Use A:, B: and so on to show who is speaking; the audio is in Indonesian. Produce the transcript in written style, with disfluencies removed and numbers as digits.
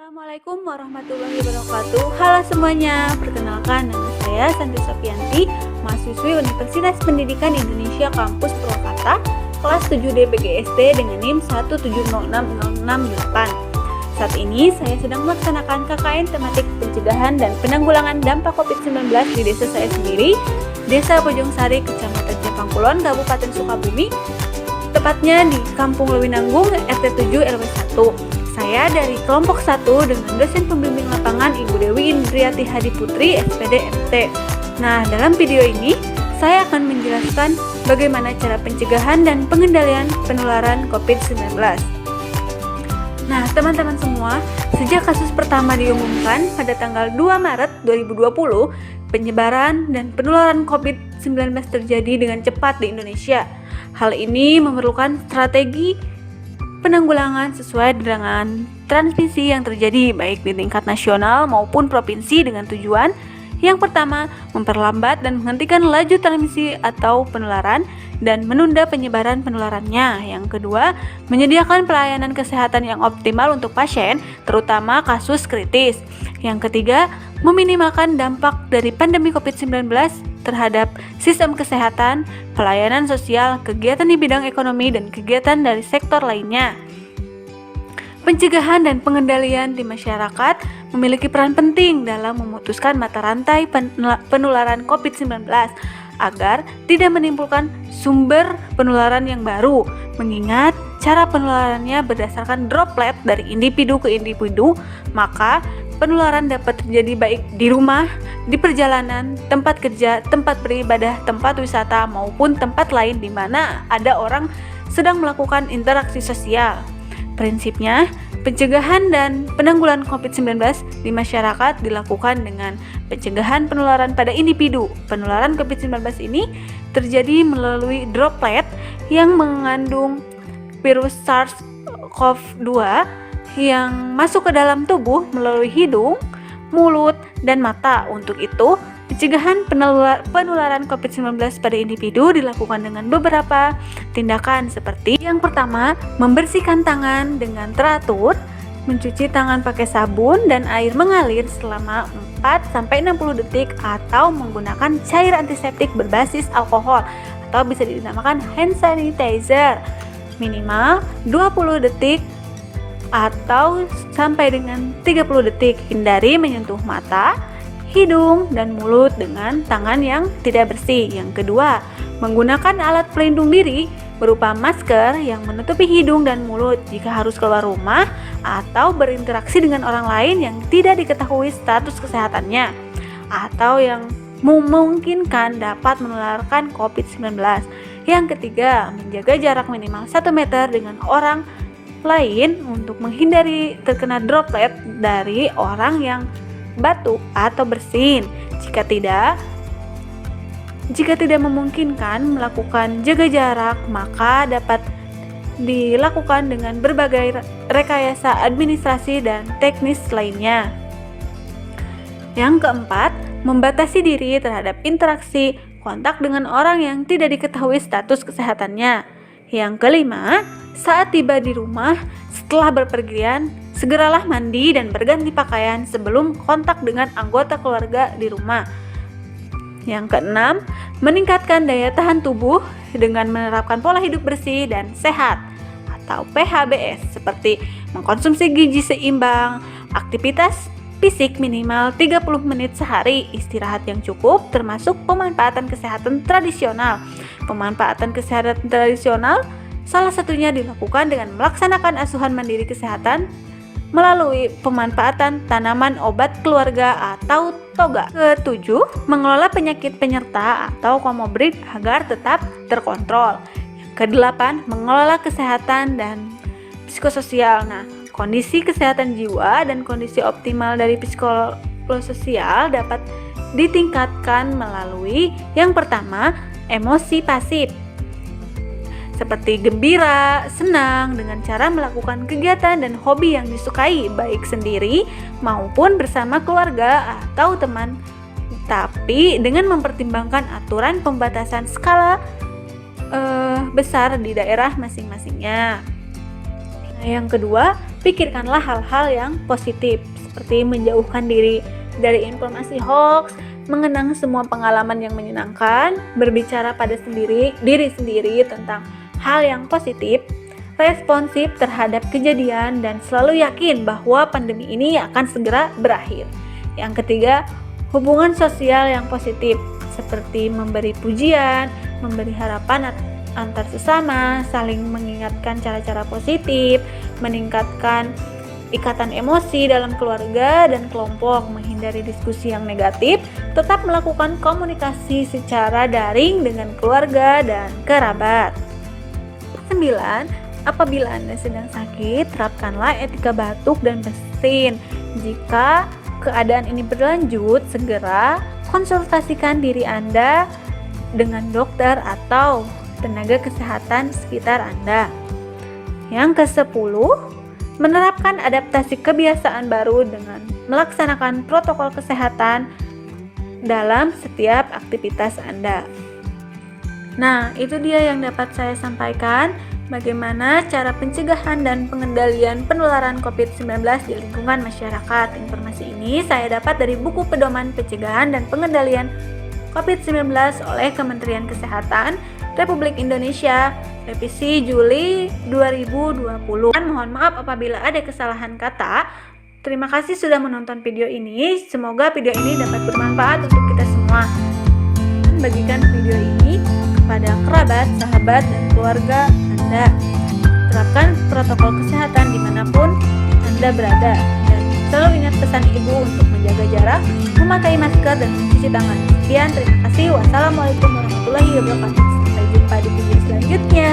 A: Assalamualaikum warahmatullahi wabarakatuh. Halo semuanya, perkenalkan nama saya Santi Sofianti, mahasiswi Universitas Pendidikan Indonesia Kampus Purwakarta, kelas 7D PGSD dengan NIM 1706068. Saat ini saya sedang melaksanakan KKN tematik pencegahan dan penanggulangan dampak COVID-19 di desa saya sendiri, Desa Bojongsari, Kecamatan Jepangkulon, Kabupaten Sukabumi, tepatnya di Kampung Lewinanggung, RT 7 RW 1. Saya dari kelompok 1 dengan dosen pembimbing lapangan Ibu Dewi Indriati Hadi Putri, SPD MT. Nah, dalam video ini saya akan menjelaskan bagaimana cara pencegahan dan pengendalian penularan COVID-19. Nah, teman-teman semua, sejak kasus pertama diumumkan pada tanggal 2 Maret 2020, penyebaran dan penularan COVID-19 terjadi dengan cepat di Indonesia. Hal ini memerlukan strategi penanggulangan sesuai dengan transmisi yang terjadi baik di tingkat nasional maupun provinsi dengan tujuan yang pertama, memperlambat dan menghentikan laju transmisi atau penularan dan menunda penyebaran penularannya. Yang kedua, menyediakan pelayanan kesehatan yang optimal untuk pasien, terutama kasus kritis. Yang ketiga, meminimalkan dampak dari pandemi COVID-19 terhadap sistem kesehatan, pelayanan sosial, kegiatan di bidang ekonomi, dan kegiatan dari sektor lainnya. Pencegahan dan pengendalian di masyarakat memiliki peran penting dalam memutuskan mata rantai penularan COVID-19 agar tidak menimbulkan sumber penularan yang baru, mengingat cara penularannya berdasarkan droplet dari individu ke individu, maka penularan dapat terjadi baik di rumah, di perjalanan, tempat kerja, tempat beribadah, tempat wisata, maupun tempat lain di mana ada orang sedang melakukan interaksi sosial. Prinsipnya, pencegahan dan penanggulangan COVID-19 di masyarakat dilakukan dengan pencegahan penularan pada individu. Penularan COVID-19 ini terjadi melalui droplet yang mengandung virus SARS-CoV-2 yang masuk ke dalam tubuh melalui hidung, mulut, dan mata. Untuk itu, pencegahan penularan COVID-19 pada individu dilakukan dengan beberapa tindakan seperti yang pertama, membersihkan tangan dengan teratur, mencuci tangan pakai sabun dan air mengalir selama 4-60 detik atau menggunakan cair antiseptik berbasis alkohol atau bisa dinamakan hand sanitizer minimal 20 detik atau sampai dengan 30 detik. Hindari menyentuh mata, hidung, dan mulut dengan tangan yang tidak bersih. Yang kedua, menggunakan alat pelindung diri berupa masker yang menutupi hidung dan mulut jika harus keluar rumah atau berinteraksi dengan orang lain yang tidak diketahui status kesehatannya atau yang memungkinkan dapat menularkan COVID-19. Yang ketiga, menjaga jarak minimal 1 meter dengan orang lain untuk menghindari terkena droplet dari orang yang batuk atau bersin. Jika tidak memungkinkan melakukan jaga jarak, maka dapat dilakukan dengan berbagai rekayasa administrasi dan teknis lainnya. Yang keempat, membatasi diri terhadap interaksi kontak dengan orang yang tidak diketahui status kesehatannya. Yang kelima, saat tiba di rumah setelah berpergian, segeralah mandi dan berganti pakaian sebelum kontak dengan anggota keluarga di rumah. Yang keenam, meningkatkan daya tahan tubuh dengan menerapkan pola hidup bersih dan sehat atau PHBS seperti mengkonsumsi gizi seimbang, aktivitas fisik minimal 30 menit sehari, istirahat yang cukup, termasuk pemanfaatan kesehatan tradisional. Pemanfaatan kesehatan tradisional salah satunya dilakukan dengan melaksanakan asuhan mandiri kesehatan melalui pemanfaatan tanaman obat keluarga atau toga. Ketujuh, mengelola penyakit penyerta atau komorbid agar tetap terkontrol. Kedelapan, mengelola kesehatan dan psikososial. Nah, kondisi kesehatan jiwa dan kondisi optimal dari psikososial dapat ditingkatkan melalui yang pertama, emosi pasif seperti gembira, senang dengan cara melakukan kegiatan dan hobi yang disukai baik sendiri maupun bersama keluarga atau teman, tapi dengan mempertimbangkan aturan pembatasan skala besar di daerah masing-masingnya. Yang kedua, Pikirkanlah hal-hal yang positif, seperti menjauhkan diri dari informasi hoax, mengenang semua pengalaman yang menyenangkan, berbicara pada diri sendiri tentang hal yang positif, responsif terhadap kejadian, dan selalu yakin bahwa pandemi ini akan segera berakhir. Yang ketiga, hubungan sosial yang positif, seperti memberi pujian, memberi harapan antar sesama, saling mengingatkan cara-cara positif, meningkatkan ikatan emosi dalam keluarga dan kelompok, menghindari diskusi yang negatif, tetap melakukan komunikasi secara daring dengan keluarga dan kerabat. 9. Apabila Anda sedang sakit, terapkanlah etika batuk dan bersin. Jika keadaan ini berlanjut, segera konsultasikan diri Anda dengan dokter atau tenaga kesehatan sekitar Anda. Yang ke-10, menerapkan adaptasi kebiasaan baru dengan melaksanakan protokol kesehatan dalam setiap aktivitas Anda. Nah, itu dia yang dapat saya sampaikan, bagaimana cara pencegahan dan pengendalian penularan COVID-19 di lingkungan masyarakat. Informasi ini saya dapat dari buku Pedoman Pencegahan dan Pengendalian COVID-19 oleh Kementerian Kesehatan Republik Indonesia, revisi Juli 2020. Mohon maaf apabila ada kesalahan kata. Terima kasih sudah menonton video ini. Semoga video ini dapat bermanfaat untuk kita semua. Bagikan video ini kepada kerabat, sahabat, dan keluarga Anda. Terapkan protokol kesehatan dimanapun Anda berada. Dan selalu ingat pesan Ibu untuk menjaga jarak, memakai masker, dan mencuci tangan. Sekian, terima kasih. Wassalamualaikum warahmatullahi wabarakatuh. Sampai jumpa di video selanjutnya.